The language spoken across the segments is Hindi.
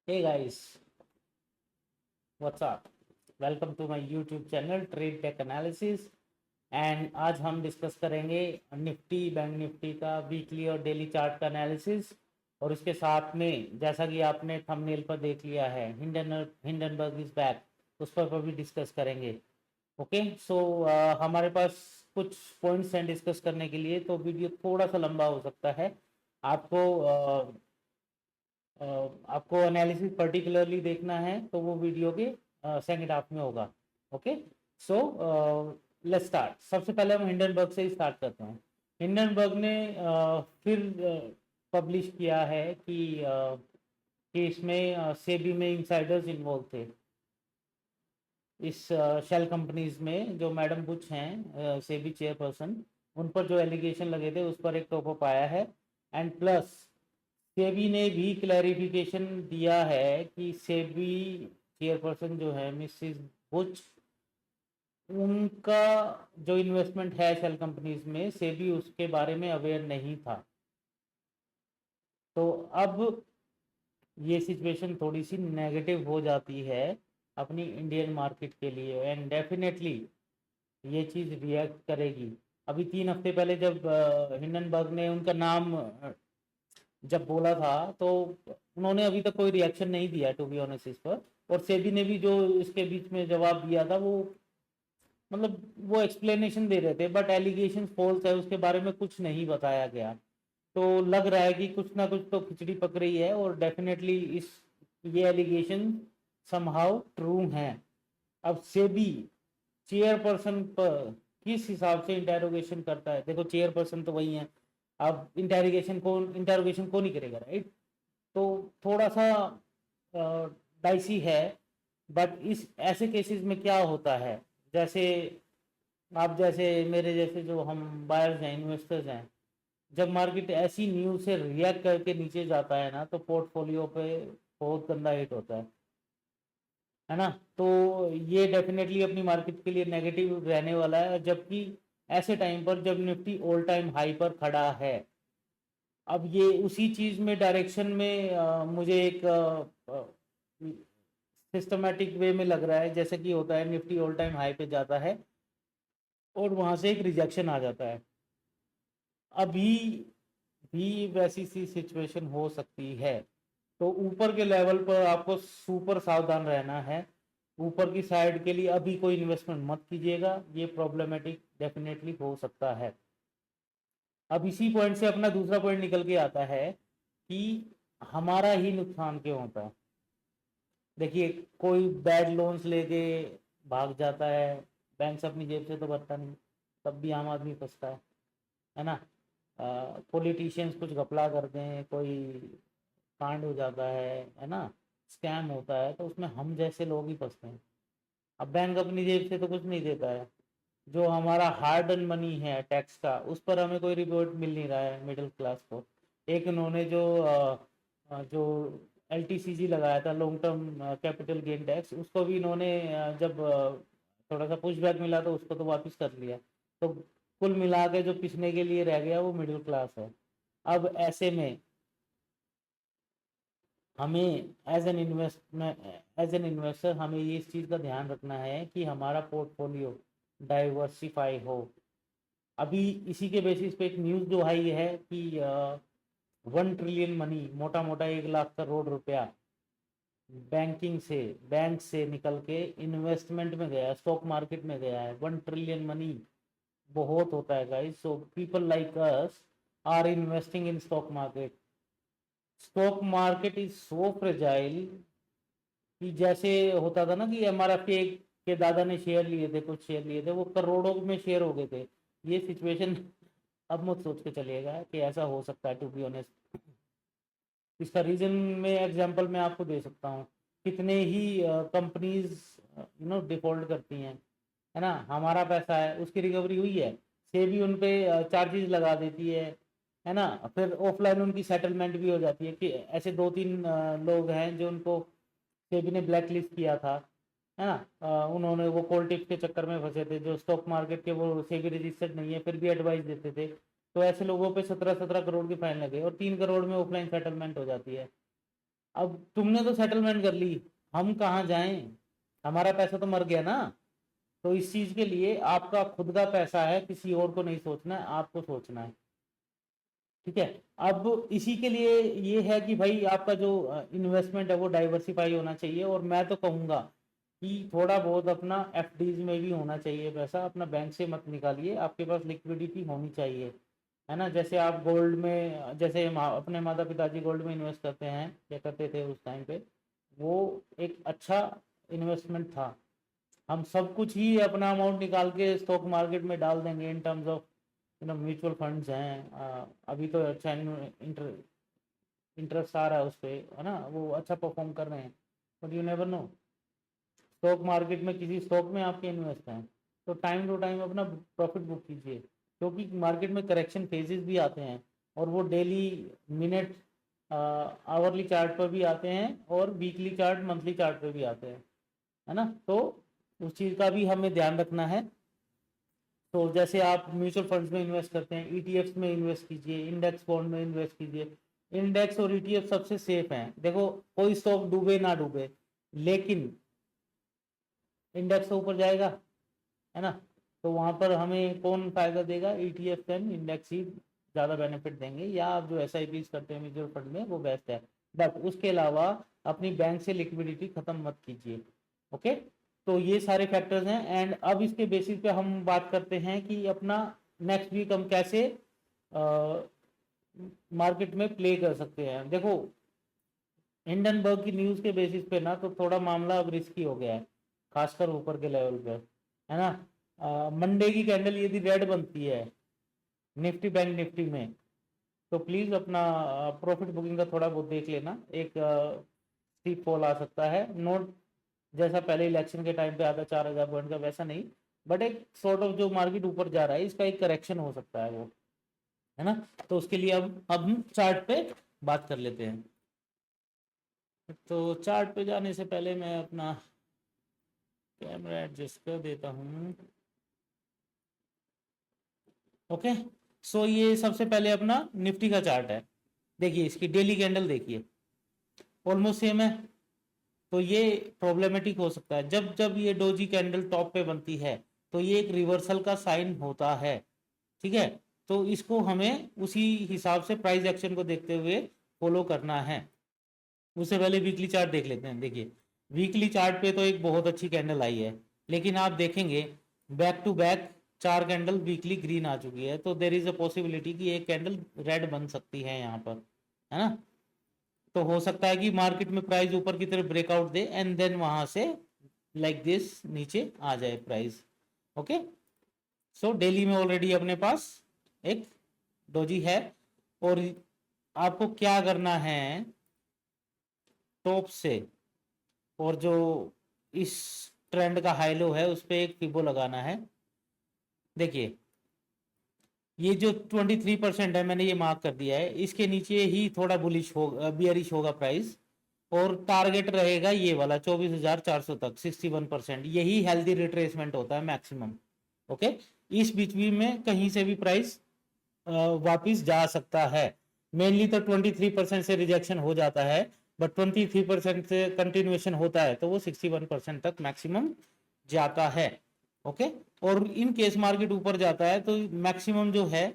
Hey guys, what's up? Welcome to my YouTube channel Trade Tech Analysis and आज हम डिस्कस करेंगे निफ्टी बैंक निफ्टी का वीकली और डेली चार्ट का एनालिसिस। और उसके साथ में जैसा कि आपने थंबनेल पर देख लिया है हिंडनबर्ग इज बैक, उस पर भी डिस्कस करेंगे। ओके सो हमारे पास कुछ पॉइंट्स हैं डिस्कस करने के लिए, तो वीडियो थोड़ा सा लंबा हो सकता है। आपको आपको एनालिसिस पर्टिकुलरली देखना है तो वो वीडियो के सेकंड हाफ में होगा। Okay so let's start. सबसे पहले हम हिंडनबर्ग से ही स्टार्ट करते हैं। हिंडनबर्ग ने फिर पब्लिश किया है कि इसमें सेबी में इंसाइडर्स इन्वॉल्व थे। इस शेल कंपनीज में जो मैडम बुच हैं सेबी चेयरपर्सन, उन पर जो एलिगेशन लगे थे उस पर एक टॉप अप आया है। एंड प्लस सेबी ने भी क्लैरिफिकेशन दिया है कि सेबी चेयरपर्सन जो है मिसिस बुच, उनका जो इन्वेस्टमेंट है शेल कंपनीज में, सेबी उसके बारे में अवेयर नहीं था। तो अब ये सिचुएशन थोड़ी सी नेगेटिव हो जाती है अपनी इंडियन मार्केट के लिए, एंड डेफिनेटली ये चीज़ रिएक्ट करेगी। अभी 3 हफ्ते पहले जब हिंडनबर्ग ने उनका नाम जब बोला था, तो उन्होंने अभी तक कोई रिएक्शन नहीं दिया टू बी ऑनेस्ट इस पर। और सेबी ने भी जो इसके बीच में जवाब दिया था, वो मतलब वो एक्सप्लेनेशन दे रहे थे, बट एलिगेशन फॉल्स है उसके बारे में कुछ नहीं बताया गया। तो लग रहा है कि कुछ ना कुछ तो खिचड़ी पक रही है, और डेफिनेटली इस ये एलिगेशन समहाउ ट्रू हैं। अब सेबी चेयरपर्सन पर किस हिसाब से इंटेरोगेशन करता है? देखो, चेयरपर्सन तो वही है। अब इंटेरोगेशन कौन ही करेगा, राइट? तो थोड़ा सा डाइसी है। बट इस ऐसे केसेस में क्या होता है, जैसे आप जैसे मेरे जैसे जो हम बायर्स हैं, इन्वेस्टर्स हैं, जब मार्केट ऐसी न्यूज़ से रिएक्ट करके नीचे जाता है ना, तो पोर्टफोलियो पे बहुत गंदा हिट होता है ना। तो ये डेफिनेटली अपनी मार्केट के लिए नेगेटिव रहने वाला है, जबकि ऐसे टाइम पर जब निफ्टी ऑल टाइम हाई पर खड़ा है। अब ये उसी चीज़ में डायरेक्शन में मुझे एक सिस्टमेटिक वे में लग रहा है, जैसे कि होता है निफ्टी ऑल टाइम हाई पे जाता है और वहां से एक रिजेक्शन आ जाता है। अभी भी वैसी सी सिचुएशन हो सकती है। तो ऊपर के लेवल पर आपको सुपर सावधान रहना है। ऊपर की साइड के लिए अभी कोई इन्वेस्टमेंट मत कीजिएगा, ये प्रॉब्लमेटिक डेफिनेटली हो सकता है। अब इसी पॉइंट से अपना दूसरा पॉइंट निकल के आता है कि हमारा ही नुकसान क्यों होता है। देखिए, कोई बैड लोन्स लेके भाग जाता है, बैंक से अपनी जेब से तो भरता नहीं, तब भी आम आदमी फंसता है ना। पॉलिटिशियंस कुछ घपला कर दें, कोई कांड हो जाता है ना, स्कैम होता है, तो उसमें हम जैसे लोग ही फंसते हैं। अब बैंक अपनी जेब से तो कुछ नहीं देता है। जो हमारा हार्ड एंड मनी है टैक्स का, उस पर हमें कोई रिवॉर्ड मिल नहीं रहा है मिडिल क्लास को। एक उन्होंने जो LTCG लगाया था, long term capital gain tax, उसको भी इन्होंने जब थोड़ा सा पुशबैक मिला तो उसको तो वापस कर लिया। तो कुल मिला के जो पिसने के लिए रह गया वो मिडिल क्लास है। अब ऐसे में हमें एज एन इन्वेस्टर हमें ये इस चीज़ का ध्यान रखना है कि हमारा पोर्टफोलियो डाइवर्सिफाई हो। अभी इसी के बेसिस पे एक न्यूज़ जो आई है कि 1 ट्रिलियन मनी, मोटा मोटा 1 लाख करोड़ रुपया बैंक से निकल के इन्वेस्टमेंट में गया, स्टॉक मार्केट में गया है। 1 ट्रिलियन मनी बहुत होता है guys. So people like us are investing in stock market. Stock market is so fragile कि जैसे होता था ना कि एमआरएफ के दादा ने शेयर लिए थे, कुछ शेयर लिए थे, वो करोड़ों में शेयर हो गए थे। ये सिचुएशन अब मत सोच के चलिएगा कि ऐसा हो सकता है, टू बी ऑनेस्ट। इसका रीजन में एग्जांपल मैं आपको दे सकता हूँ। कितने ही कंपनीज डिफॉल्ट करती हैं, है ना। हमारा पैसा है, उसकी रिकवरी हुई है, सेबी उन पे चार्जेस लगा देती है ना। फिर ऑफलाइन उनकी सेटलमेंट भी हो जाती है। कि ऐसे 2-3 लोग हैं जो उनको सेबी ने ब्लैक लिस्ट किया था, है ना। उन्होंने वो कॉल टिप्स के चक्कर में फंसे थे, जो स्टॉक मार्केट के वो सेबी रजिस्टर्ड नहीं है, फिर भी एडवाइस देते थे। तो ऐसे लोगों पे 17-17 करोड़ की फाइन लगे और 3 करोड़ में ऑफलाइन सेटलमेंट हो जाती है। अब तुमने तो सेटलमेंट कर ली, हम कहाँ जाएं, हमारा पैसा तो मर गया ना। तो इस चीज के लिए आपका खुद का पैसा है, किसी और को नहीं सोचना है, आपको सोचना है। ठीक है। अब इसी के लिए ये है कि भाई आपका जो इन्वेस्टमेंट है वो डाइवर्सिफाई होना चाहिए, और मैं तो कहूँगा कि थोड़ा बहुत अपना एफडीज में भी होना चाहिए पैसा, अपना बैंक से मत निकालिए, आपके पास लिक्विडिटी होनी चाहिए, है ना। जैसे आप गोल्ड में, जैसे अपने माता पिताजी गोल्ड में इन्वेस्ट करते हैं या करते थे उस टाइम पे, वो एक अच्छा इन्वेस्टमेंट था। हम सब कुछ ही अपना अमाउंट निकाल के स्टॉक मार्केट में डाल देंगे in terms of mutual funds हैं, अभी तो अच्छा इंटरेस्ट आ रहा है उस पर, है ना, वो अच्छा परफॉर्म कर रहे हैं, but you never know. Stock market में किसी स्टॉक में आपके इन्वेस्ट हैं, तो टाइम टू टाइम अपना प्रॉफिट बुक कीजिए, क्योंकि मार्केट में करेक्शन फेजेस भी आते हैं, और वो डेली, मिनट, आवरली चार्ट पर भी आते हैं, और वीकली चार्ट, मंथली चार्ट पर भी आते हैं, है ना। तो उस चीज़ का भी हमें ध्यान रखना है। तो जैसे आप म्यूचुअल फंड्स में इन्वेस्ट करते हैं, ईटीएफ्स में इन्वेस्ट कीजिए, इंडेक्स बॉन्ड में इन्वेस्ट कीजिए। इंडेक्स और ईटीएफ सबसे सेफ हैं। देखो, कोई स्टॉक डूबे ना डूबे, लेकिन इंडेक्स तो ऊपर जाएगा, है ना। तो वहां पर हमें कौन फायदा देगा, ईटीएफ एंड इंडेक्स ही ज़्यादा बेनिफिट देंगे, या आप जो एसआईपी करते हैं म्यूचुअल फंड में, वो बेस्ट है। बट उसके अलावा अपनी बैंक से लिक्विडिटी खत्म मत कीजिए। ओके। तो ये सारे फैक्टर्स हैं, एंड अब इसके बेसिस पे हम बात करते हैं कि अपना नेक्स्ट वीक हम कैसे मार्केट में प्ले कर सकते हैं। देखो, हिंडनबर्ग की न्यूज़ के बेसिस पे ना तो थोड़ा मामला अब रिस्की हो गया है, खासकर ऊपर के लेवल पे, है ना। मंडे की कैंडल यदि रेड बनती है निफ्टी बैंक निफ्टी में, तो प्लीज़ अपना प्रॉफिट बुकिंग का थोड़ा बहुत देख लेना। एक स्टीप फॉल आ सकता है, नोट जैसा पहले इलेक्शन के टाइम पे आता 4,000 पॉइंट का, वैसा नहीं, बट एक सॉर्ट ऑफ जो मार्केट ऊपर जा रहा है, इसका एक करेक्शन हो सकता है वो, है ना। तो उसके लिए अब हम चार्ट पे बात कर लेते हैं। तो चार्ट पे जाने से पहले मैं अपना कैमरा एडजस्ट कर देता हूँ। ओके। सो ये सबसे पहले अपना निफ्टी का चार्ट है। देखिए, इसकी डेली कैंडल देखिए, ऑलमोस्ट सेम है। तो ये प्रॉब्लमेटिक हो सकता है, जब जब ये डोजी कैंडल टॉप पे बनती है, तो ये एक रिवर्सल का साइन होता है। ठीक है। तो इसको हमें उसी हिसाब से प्राइस एक्शन को देखते हुए फॉलो करना है। उससे पहले वीकली चार्ट देख लेते हैं। देखिए, वीकली चार्ट पे तो एक बहुत अच्छी कैंडल आई है, लेकिन आप देखेंगे back to back 4 candle weekly green आ चुकी है, तो देर इज अ पॉसिबिलिटी कि एक कैंडल रेड बन सकती है यहाँ पर, है ना। तो हो सकता है कि मार्केट में प्राइस ऊपर की तरफ ब्रेकआउट दे, एंड देन वहां से लाइक दिस नीचे आ जाए प्राइस। ओके। सो डेली में ऑलरेडी अपने पास एक डोजी है, और आपको क्या करना है, टॉप से और जो इस ट्रेंड का हाई लो है उस पर एक फिबो लगाना है। देखिए, ये जो 23% है, मैंने ये मार्क कर दिया है, इसके नीचे ही थोड़ा बुलिश होगा, बियरिश होगा प्राइस, और टारगेट रहेगा ये वाला 24,400 तक, 61%। यही हेल्दी रिट्रेसमेंट होता है मैक्सिमम। ओके। इस बीच भी में कहीं से भी प्राइस वापिस जा सकता है। मेनली तो 23% से रिजेक्शन हो जाता है, बट 23% से कंटिन्यूएशन होता है, तो वो 61% तक मैक्सिमम जाता है। ओके। और इन केस मार्केट ऊपर जाता है तो मैक्सिमम जो है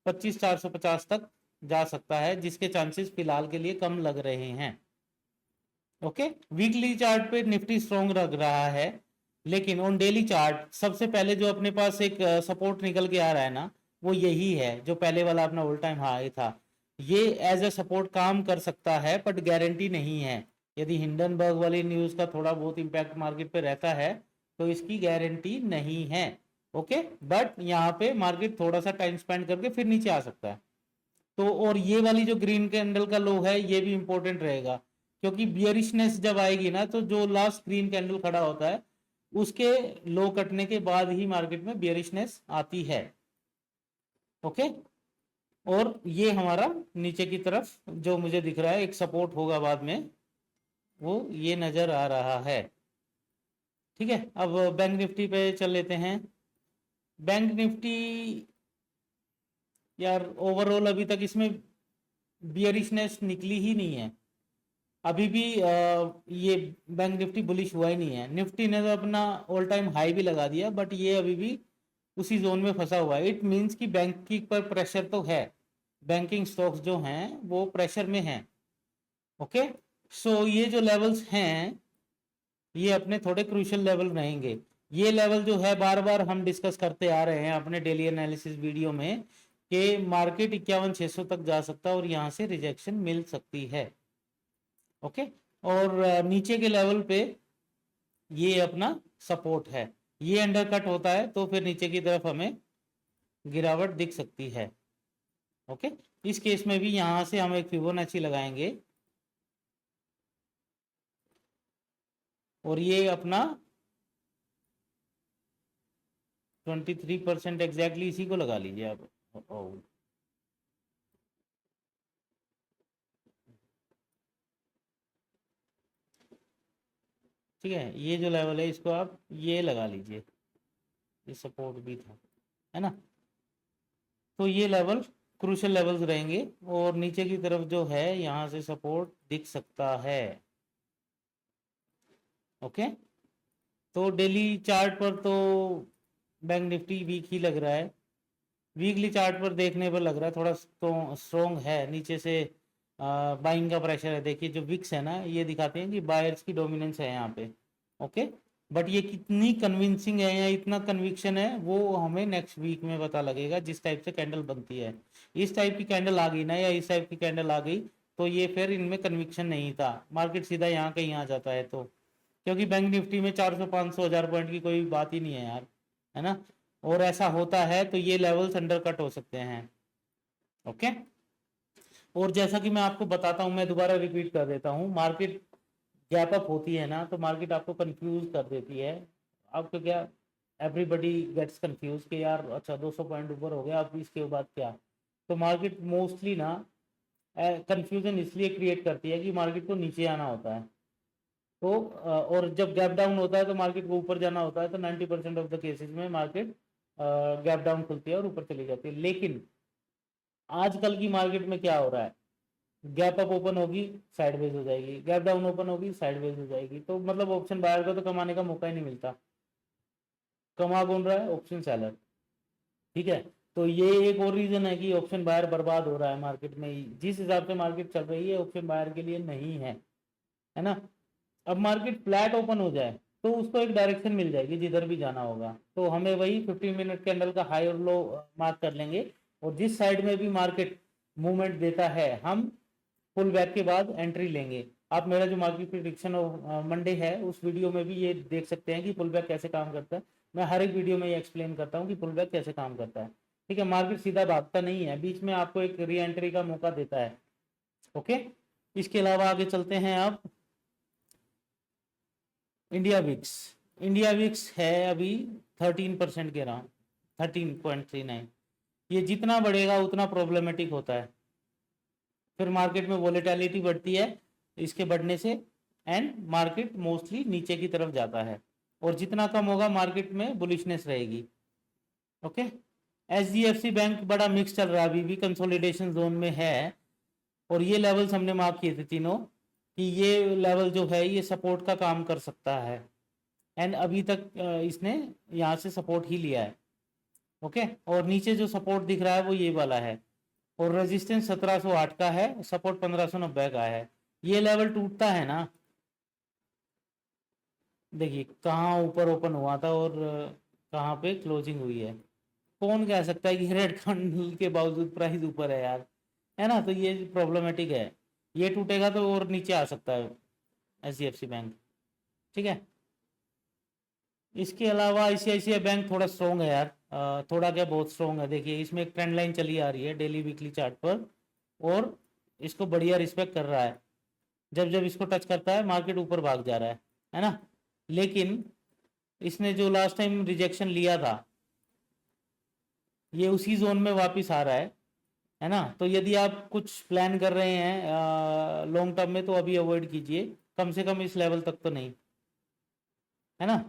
25,450 तक जा सकता है, जिसके चांसेस फिलहाल के लिए कम लग रहे हैं। ओके। वीकली चार्ट पे निफ्टी स्ट्रॉन्ग लग रहा है, लेकिन ऑन डेली चार्ट सबसे पहले जो अपने पास एक सपोर्ट निकल के आ रहा है ना, वो यही है जो पहले वाला अपना ऑल टाइम हाई था। ये एज ए सपोर्ट काम कर सकता है, बट गारंटी नहीं है। यदि हिंडनबर्ग वाली न्यूज़ का थोड़ा बहुत इम्पैक्ट मार्केट पे रहता है, तो इसकी गारंटी नहीं है। ओके। बट यहाँ पे मार्केट थोड़ा सा टाइम स्पेंड करके फिर नीचे आ सकता है। तो और ये वाली जो ग्रीन कैंडल का लो है, ये भी इंपॉर्टेंट रहेगा, क्योंकि बियरिशनेस जब आएगी ना, तो जो लास्ट ग्रीन कैंडल खड़ा होता है, उसके लो कटने के बाद ही मार्केट में बियरिशनेस आती है। ओके। और ये हमारा नीचे की तरफ जो मुझे दिख रहा है एक सपोर्ट होगा बाद में, वो ये नजर आ रहा है। ठीक है। अब बैंक निफ्टी पे चल लेते हैं। बैंक निफ्टी, यार ओवरऑल अभी तक इसमें बियरिशनेस निकली ही नहीं है। अभी भी ये बैंक निफ्टी बुलिश हुआ ही नहीं है। निफ्टी ने तो अपना ऑल टाइम हाई भी लगा दिया, बट ये अभी भी उसी जोन में फंसा हुआ है। इट मीन्स कि बैंकिंग पर प्रेशर तो है, बैंकिंग स्टॉक्स जो हैं वो प्रेशर में हैं। ओके, सो ये जो लेवल्स हैं ये अपने थोड़े क्रूशियल लेवल रहेंगे। ये लेवल जो है बार बार हम डिस्कस करते आ रहे हैं अपने डेली एनालिसिस वीडियो में कि मार्केट 51,600 तक जा सकता है और यहाँ से रिजेक्शन मिल सकती है। ओके, और नीचे के लेवल पे ये अपना सपोर्ट है। ये अंडरकट होता है तो फिर नीचे की तरफ हमें गिरावट दिख सकती है। ओके, इस केस में भी यहाँ से हम एक फिबोनाची लगाएंगे और ये अपना 23% एग्जैक्टली इसी को लगा लीजिए आप। ठीक है, ये जो लेवल है इसको आप ये लगा लीजिए, ये सपोर्ट भी था, है ना। तो ये लेवल क्रूशियल लेवल्स रहेंगे और नीचे की तरफ जो है यहाँ से सपोर्ट दिख सकता है। ओके, तो डेली चार्ट पर तो बैंक निफ्टी वीक ही लग रहा है। वीकली चार्ट पर देखने पर लग रहा है थोड़ा स्ट्रॉन्ग है, नीचे से बाइंग का प्रेशर है। देखिए जो विक्स है ना ये दिखाते हैं कि बायर्स की डोमिनेंस है यहाँ पे। ओके, बट ये कितनी कन्विंसिंग है या इतना कन्विक्शन है वो हमें नेक्स्ट वीक में पता लगेगा, जिस टाइप से कैंडल बनती है। इस टाइप की कैंडल आ गई ना या इस टाइप की कैंडल आ गई तो ये फिर इनमें कन्विक्शन नहीं था, मार्केट सीधा यहाँ कहीं आ जाता है। तो क्योंकि बैंक निफ्टी में 400 500 1000 पॉइंट की कोई बात ही नहीं है यार, है ना। और ऐसा होता है तो ये लेवल्स अंडर कट हो सकते हैं। ओके, और जैसा कि मैं आपको बताता हूँ, मैं दोबारा रिपीट कर देता हूँ, मार्केट गैप अप होती है ना तो मार्केट आपको कंफ्यूज कर देती है। आपको क्या, एवरीबडी गेट्स कंफ्यूज कि यार अच्छा 200 पॉइंट ऊपर हो गया अब इसके बाद क्या। तो मार्केट मोस्टली ना कंफ्यूजन इसलिए क्रिएट करती है कि मार्केट को नीचे आना होता है। तो और जब गैप डाउन होता है तो मार्केट को ऊपर जाना होता है, तो 90% ऑफ द केसेस में मार्केट गैप डाउन खुलती है और ऊपर चली जाती है। लेकिन आजकल की मार्केट में क्या हो रहा है, गैप अप ओपन होगी साइडवेज हो जाएगी, गैप डाउन ओपन होगी साइडवेज हो जाएगी। तो मतलब ऑप्शन बायर को तो कमाने का मौका ही नहीं मिलता। कमा कौन रहा है, ऑप्शन सेलर। ठीक है, तो ये एक और रीजन है कि ऑप्शन बायर बर्बाद हो रहा है मार्केट में। जिस हिसाब से मार्केट चल रही है ऑप्शन बायर के लिए नहीं है ना। अब मार्केट फ्लैट ओपन हो जाए तो उसको एक डायरेक्शन मिल जाएगी जिधर भी जाना होगा, तो हमें वही 15 मिनट कैंडल का हाई और लो मार्क कर लेंगे और जिस साइड में भी मार्केट मूवमेंट देता है हम पुल बैक के बाद एंट्री लेंगे। आप मेरा जो मार्केट प्रिडिक्शन मंडे है उस वीडियो में भी ये देख सकते हैं कि पुल बैक कैसे काम करता है। मैं हर एक वीडियो में ये एक्सप्लेन करता हूँ कि पुल बैक कैसे काम करता है। ठीक है, मार्केट सीधा भागता नहीं है, बीच में आपको एक री एंट्री का मौका देता है। ओके, इसके अलावा आगे चलते हैं आप। इंडिया विक्स, इंडिया विक्स है अभी 13% के अराउंड, 13.39। ये जितना बढ़ेगा उतना प्रॉब्लमेटिक होता है, फिर मार्केट में वोलेटिलिटी बढ़ती है इसके बढ़ने से एंड मार्केट मोस्टली नीचे की तरफ जाता है और जितना कम होगा मार्केट में बुलिशनेस रहेगी। ओके, एचडीएफसी बैंक बड़ा मिक्स चल रहा है, अभी भी कंसोलिडेशन जोन में है और ये लेवल्स हमने मार्क किए थे तीनों कि ये लेवल जो है ये सपोर्ट का काम कर सकता है एंड अभी तक इसने यहाँ से सपोर्ट ही लिया है। ओके, और नीचे जो सपोर्ट दिख रहा है वो ये वाला है और रेजिस्टेंस 1708 का है, सपोर्ट 1590 का है। ये लेवल टूटता है ना, देखिए कहाँ ऊपर ओपन हुआ था और कहाँ पे क्लोजिंग हुई है। कौन कह सकता है कि रेड कैंडल के बावजूद प्राइस ऊपर है यार, है ना। तो ये प्रॉब्लमेटिक है, ये टूटेगा तो और नीचे आ सकता है एचडीएफसी बैंक। ठीक है, इसके अलावा आईसीआईसीआई बैंक थोड़ा स्ट्रॉन्ग है यार, थोड़ा क्या बहुत स्ट्रॉन्ग है। देखिए इसमें एक ट्रेंड लाइन चली आ रही है डेली वीकली चार्ट पर और इसको बढ़िया रिस्पेक्ट कर रहा है। जब जब इसको टच करता है मार्केट ऊपर भाग जा रहा है ना। लेकिन इसने जो लास्ट टाइम रिजेक्शन लिया था ये उसी जोन में वापस आ रहा है ना। तो यदि आप कुछ प्लान कर रहे हैं लॉन्ग टर्म में तो अभी अवॉइड कीजिए, कम से कम इस लेवल तक तो नहीं, है ना।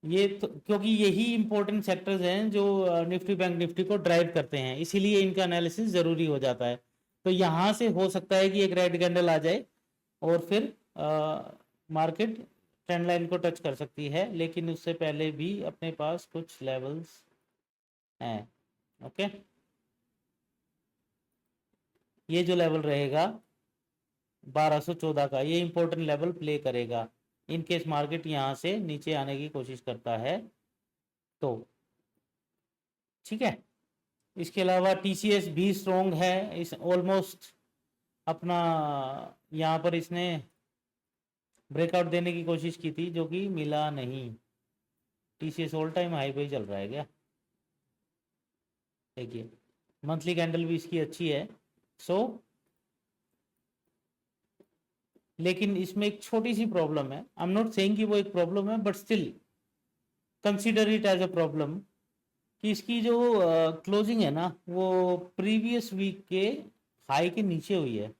ये तो क्योंकि यही इंपॉर्टेंट सेक्टर्स हैं जो निफ्टी बैंक निफ्टी को ड्राइव करते हैं, इसीलिए इनका एनालिसिस जरूरी हो जाता है। तो यहाँ से हो सकता है कि एक रेड कैंडल आ जाए और फिर मार्केट ट्रेंड लाइन को टच कर सकती है, लेकिन उससे पहले भी अपने पास कुछ लेवल्स हैं। ओके, ये जो लेवल रहेगा 1214 का, ये इंपॉर्टेंट लेवल प्ले करेगा इन केस मार्केट यहाँ से नीचे आने की कोशिश करता है तो। ठीक है, इसके अलावा टीसीएस भी स्ट्रॉन्ग है, इस ऑलमोस्ट अपना यहाँ पर इसने ब्रेकआउट देने की कोशिश की थी जो कि मिला नहीं। टीसीएस ऑल टाइम हाई पे चल रहा है क्या? देखिए मंथली कैंडल भी इसकी अच्छी है। सो लेकिन इसमें एक छोटी सी प्रॉब्लम है, आई एम नॉट सेइंग कि वो एक प्रॉब्लम है, but still consider it as a problem, कि इसकी जो क्लोजिंग है ना वो प्रीवियस वीक के हाई के नीचे हुई है।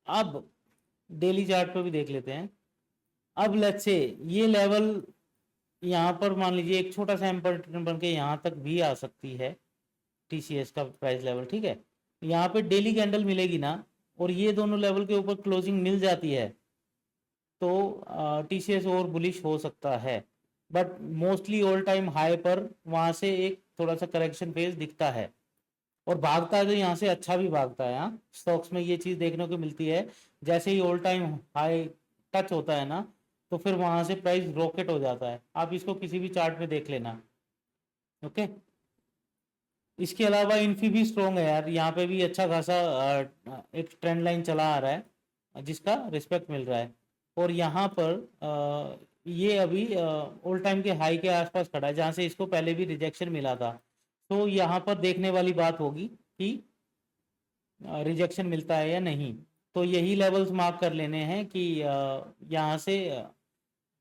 अब डेली चार्ट पे भी देख लेते हैं। अब लेट्स से ये लेवल यहाँ पर मान लीजिए एक छोटा सा एम्पर बन के यहाँ तक भी आ सकती है टीसीएस का प्राइस लेवल। ठीक है, यहाँ पे डेली कैंडल मिलेगी ना और ये दोनों लेवल के ऊपर क्लोजिंग मिल जाती है तो टीसीएस और बुलिश हो सकता है, but mostly all time high पर वहां से एक थोड़ा सा करेक्शन फेज दिखता है और भागता है तो यहाँ से अच्छा भी भागता है। हाँ, स्टॉक्स में ये चीज देखने को मिलती है, जैसे ही ऑल टाइम हाई टच होता है ना तो फिर वहां से प्राइस रॉकेट हो जाता है। आप इसको किसी भी चार्ट में देख लेना। ओके, इसके अलावा इन्फी भी स्ट्रॉन्ग है यार, यहाँ पे भी अच्छा खासा एक ट्रेंड लाइन चला आ रहा है जिसका रिस्पेक्ट मिल रहा है। और यहाँ पर ये अभी ऑल टाइम के हाई के आसपास खड़ा है जहाँ से इसको पहले भी रिजेक्शन मिला था। तो यहाँ पर देखने वाली बात होगी कि रिजेक्शन मिलता है या नहीं। तो यही लेवल्स मार्क कर लेने हैं कि यहाँ से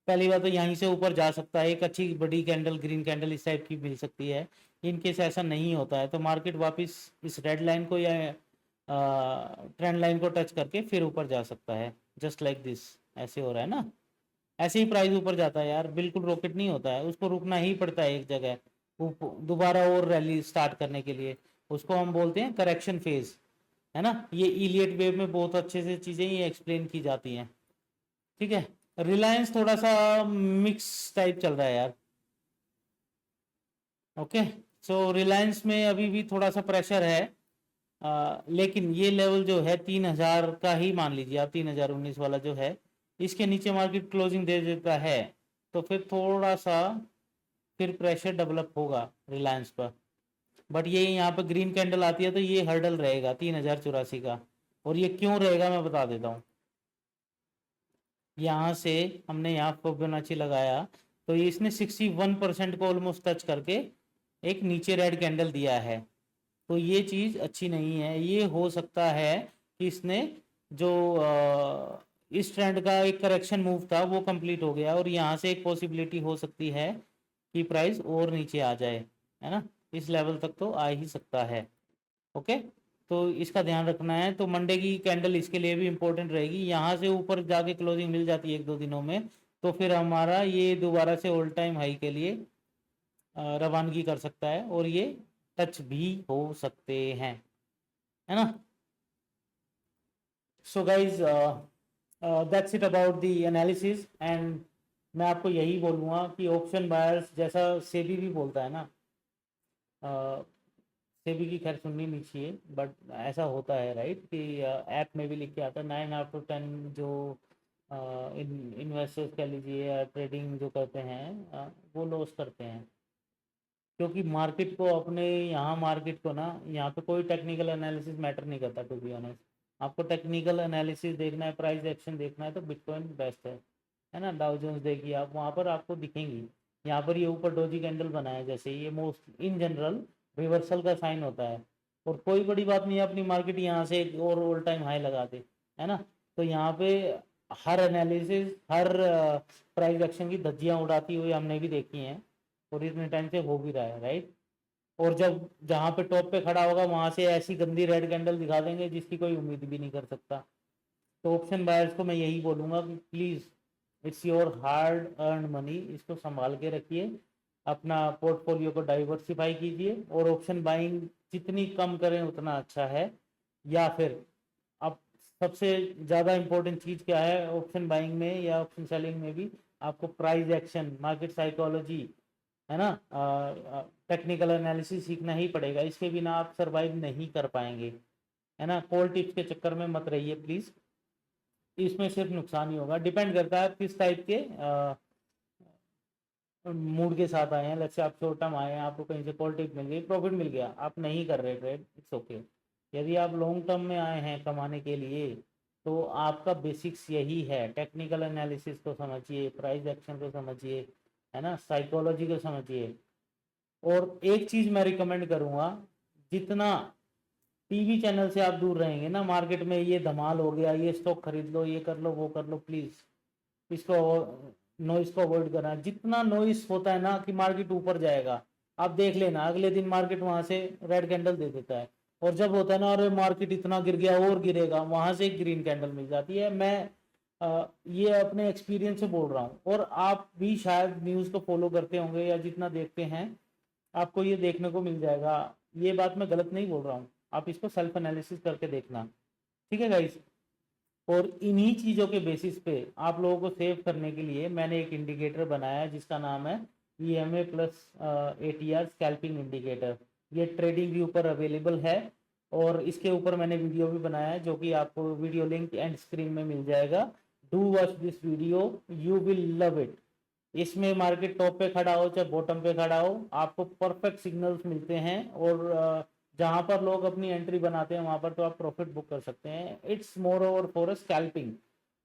पहली बात तो यहीं से ऊपर जा सकता है, एक अच्छी बड़ी कैंडल ग्रीन कैंडल इस टाइप की मिल सकती है। इन केस ऐसा नहीं होता है तो मार्केट वापस इस रेड लाइन को या ट्रेंड लाइन को टच करके फिर ऊपर जा सकता है, जस्ट लाइक दिस। ऐसे हो रहा है ना, ऐसे ही प्राइस ऊपर जाता है यार, बिल्कुल रॉकेट नहीं होता है, उसको रुकना ही पड़ता है एक जगह दोबारा और रैली स्टार्ट करने के लिए। उसको हम बोलते हैं करेक्शन फेज, है ना। ये इलियट वेव में बहुत अच्छे से चीज़ें ये एक्सप्लेन की जाती हैं। ठीक है, रिलायंस थोड़ा सा मिक्स टाइप चल रहा है यार। ओके, सो रिलायंस में अभी भी थोड़ा सा प्रेशर है, लेकिन ये लेवल जो है 3000 का ही मान लीजिए आप, 3019 वाला जो है, इसके नीचे मार्केट क्लोजिंग दे देता है तो फिर थोड़ा सा फिर प्रेशर डेवलप होगा रिलायंस पर। बट ये यहाँ पर ग्रीन कैंडल आती है तो ये हर्डल रहेगा 3084 का। और ये क्यों रहेगा मैं बता देता हूँ। यहाँ से हमने यहाँ फिबोनाची लगाया तो ये इसने 61% को ऑलमोस्ट टच करके एक नीचे रेड कैंडल दिया है, तो ये चीज़ अच्छी नहीं है। ये हो सकता है कि इसने जो इस ट्रेंड का एक करेक्शन मूव था वो कंप्लीट हो गया और यहाँ से एक पॉसिबिलिटी हो सकती है कि प्राइस और नीचे आ जाए, है ना। इस लेवल तक तो आ ही सकता है। ओके, तो इसका ध्यान रखना है। तो मंडे की कैंडल इसके लिए भी इंपॉर्टेंट रहेगी, यहाँ से ऊपर जाके क्लोजिंग मिल जाती है एक दो दिनों में तो फिर हमारा ये दोबारा से ऑल टाइम हाई के लिए रवानगी कर सकता है और ये टच भी हो सकते हैं, है ना। So guys that's it about the analysis. And मैं आपको यही बोलूँगा कि ऑप्शन बायर्स, जैसा सेबी भी बोलता है ना, सेबी की खैर सुननी नहीं चाहिए, बट ऐसा होता है राइट कि ऐप में भी लिख के आता है 9 out of 10 जो इन्वेस्टर्स कह लीजिए या ट्रेडिंग जो करते हैं वो लॉस करते हैं, क्योंकि मार्केट को अपने यहाँ मार्केट को ना यहाँ पे कोई टेक्निकल एनालिसिस मैटर नहीं करता टू बी ऑनेस्ट। आपको टेक्निकल एनालिसिस देखना है, प्राइस एक्शन देखना है तो बिटकॉइन बेस्ट है ना। डाउ जोन्स देखिए आप, वहाँ पर आपको दिखेंगी। यहाँ पर ये ऊपर डोजी कैंडल बना है, जैसे ये मोस्ट इन जनरल रिवर्सल का साइन होता है और कोई बड़ी बात नहीं है अपनी मार्केट यहाँ से एक और ऑल टाइम हाई लगा दे, है ना। तो यहाँ पे हर एनालिसिस हर प्राइस एक्शन की धज्जियाँ उड़ाती हुई हमने भी देखी हैं और इतने टाइम से हो भी रहा है राइट। और जब जहाँ पे टॉप पे खड़ा होगा वहां से ऐसी गंदी रेड कैंडल दिखा देंगे जिसकी कोई उम्मीद भी नहीं कर सकता। तो ऑप्शन बायर्स को मैं यही बोलूँगा कि please, it's your hard earn money, इसको संभाल के रखिए, अपना पोर्टफोलियो को डाइवर्सिफाई कीजिए और ऑप्शन बाइंग जितनी कम करें उतना अच्छा है। या फिर आप सबसे ज़्यादा इम्पोर्टेंट चीज़ क्या है ऑप्शन बाइंग में या ऑप्शन सेलिंग में भी, आपको प्राइस एक्शन, मार्केट साइकोलॉजी, है ना, टेक्निकल एनालिसिस सीखना ही पड़ेगा। इसके बिना आप सरवाइव नहीं कर पाएंगे, है ना। कॉल टिप्स के चक्कर में मत रहिए प्लीज़, इसमें सिर्फ नुकसान ही होगा। डिपेंड करता है आप किस टाइप के मूड के साथ आए हैं। जैसे आप शॉर्ट टर्म आए हैं, आपको कहीं से कॉल टिप मिल गई, प्रॉफिट मिल गया, आप नहीं कर रहे ट्रेड, इट्स ओके। यदि आप लॉन्ग टर्म में आए हैं कमाने के लिए, तो आपका बेसिक्स यही है, टेक्निकल एनालिसिस को समझिए, प्राइस एक्शन को समझिए, है ना, साइकोलॉजी को समझिए। और एक चीज़ मैं रिकमेंड करूँगा, जितना टीवी चैनल से आप दूर रहेंगे ना, मार्केट में ये धमाल हो गया, ये स्टॉक खरीद लो, ये कर लो, वो कर लो, प्लीज़ इसको नॉइस को अवॉइड करना। जितना नॉइस होता है ना कि मार्केट ऊपर जाएगा, आप देख लेना अगले दिन मार्केट वहां से रेड कैंडल दे देता है, और जब होता है ना अरे मार्केट इतना गिर गया और गिरेगा, वहां से एक ग्रीन कैंडल मिल जाती है। मैं ये अपने एक्सपीरियंस से बोल रहा हूँ, और आप भी शायद न्यूज़ को फॉलो करते होंगे या जितना देखते हैं, आपको ये देखने को मिल जाएगा। ये बात मैं गलत नहीं बोल रहा हूँ, आप इसको सेल्फ एनालिसिस करके देखना, ठीक है गाइस। और इन्हीं चीज़ों के बेसिस पे आप लोगों को सेव करने के लिए मैंने एक इंडिकेटर बनाया है जिसका नाम है EMA plus ATR scalping indicator. ये ट्रेडिंग व्यू पर अवेलेबल है, और इसके ऊपर मैंने वीडियो भी बनाया है, जो कि आपको वीडियो लिंक एंड स्क्रीन में मिल जाएगा। Do watch this video, you will love it. इसमें मार्केट टॉप पे खड़ा हो चाहे बॉटम पे खड़ा हो, आपको परफेक्ट सिग्नल्स मिलते हैं, और जहां पर लोग अपनी एंट्री बनाते हैं वहां पर तो आप प्रॉफिट बुक कर सकते हैं। It's more over for scalping,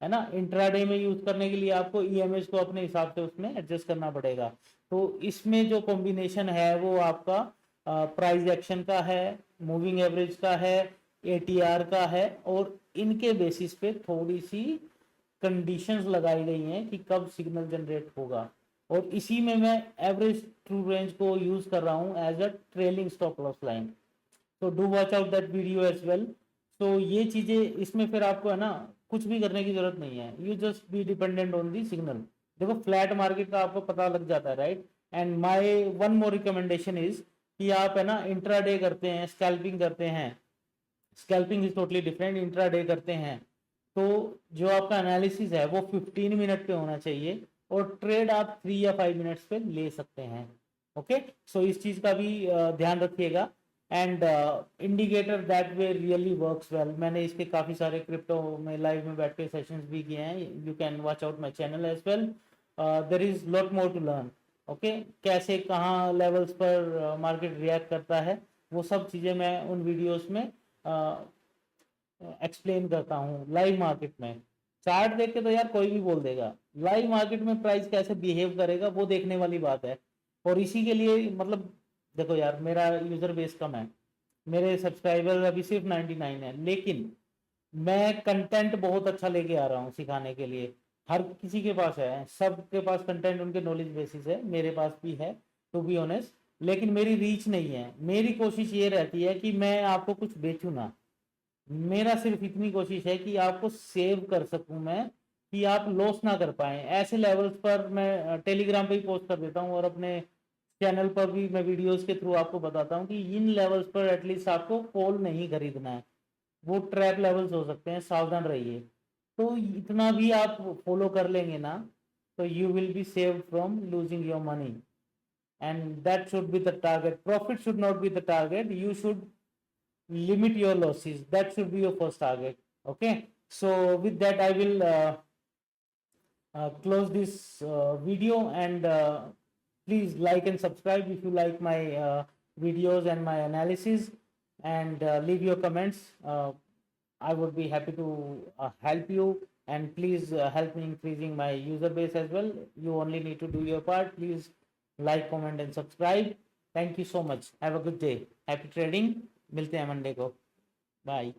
है ना। इंट्राडे में यूज करने के लिए आपको EMAs को अपने हिसाब से उसमें एडजस्ट करना पड़ेगा। तो इसमें जो कॉम्बिनेशन है वो आपका प्राइस एक्शन का है, मूविंग एवरेज का है, ATR का है, और इनके बेसिस पे थोड़ी सी कंडीशंस लगाई गई हैं कि कब सिग्नल जनरेट होगा, और इसी में मैं एवरेज ट्रू रेंज को यूज कर रहा हूं as a trailing stop loss line. तो do watch out that video as well. तो ये चीजें इसमें फिर आपको, है ना, कुछ भी करने की जरूरत नहीं है, you just be dependent on the signal. देखो फ्लैट मार्केट का आपको पता लग जाता है, right. And my one more recommendation is कि आप, है ना, इंट्राडे करते हैं, स्कैल्पिंग करते हैं, scalping is totally different, intraday करते हैं, तो जो आपका एनालिसिस है वो 15 मिनट पे होना चाहिए, और ट्रेड आप 3 या 5 मिनट्स पे ले सकते हैं। ओके, सो इस चीज का भी ध्यान रखिएगा। And indicator that way really works well, मैंने इसके काफी सारे क्रिप्टो में लाइव में बैठ के सेशंस भी किए हैं, you can watch out my channel as well. There is lot more to learn. Okay, कैसे कहाँ लेवल्स पर मार्केट रिएक्ट करता है, वो सब चीजें मैं उन वीडियोस में एक्सप्लेन करता हूँ लाइव मार्केट में। चार्ट देख के तो यार कोई भी बोल देगा, लाइव मार्केट में प्राइस कैसे बिहेव करेगा वो देखने वाली बात है। और इसी के लिए मतलब देखो यार, मेरा यूजर बेस कम है, मेरे सब्सक्राइबर अभी सिर्फ 99 है, लेकिन मैं कंटेंट बहुत अच्छा लेके आ रहा हूँ सिखाने के लिए। हर किसी के पास है, सबके पास कंटेंट उनके नॉलेज बेसिस है, मेरे पास भी है टू बी ऑनेस्ट, लेकिन मेरी रीच नहीं है। मेरी कोशिश ये रहती है कि मैं आपको कुछ बेचूं ना, मेरा सिर्फ इतनी कोशिश है कि आपको सेव कर सकूं मैं, कि आप लॉस ना कर पाए। ऐसे लेवल्स पर मैं टेलीग्राम पे ही पोस्ट कर देता हूं, और अपने चैनल पर भी मैं वीडियोस के थ्रू आपको बताता हूं कि इन लेवल्स पर एटलीस्ट आपको कॉल नहीं खरीदना है, वो ट्रैप लेवल्स हो सकते हैं, सावधान रहिए। तो इतना भी आप फॉलो कर लेंगे ना, तो you will be save from losing your money, and that should be the target. Profit should not be the target, you should limit your losses, that should be your first target। Okay, so with that I will close this video, and please like and subscribe if you like my videos and my analysis, and leave your comments. I would be happy to help you, and please help me increasing my user base as well. You only need to do your part. Please like, comment and subscribe. Thank you so much, have a good day, happy trading। मिलते हैं मंडे को, बाय।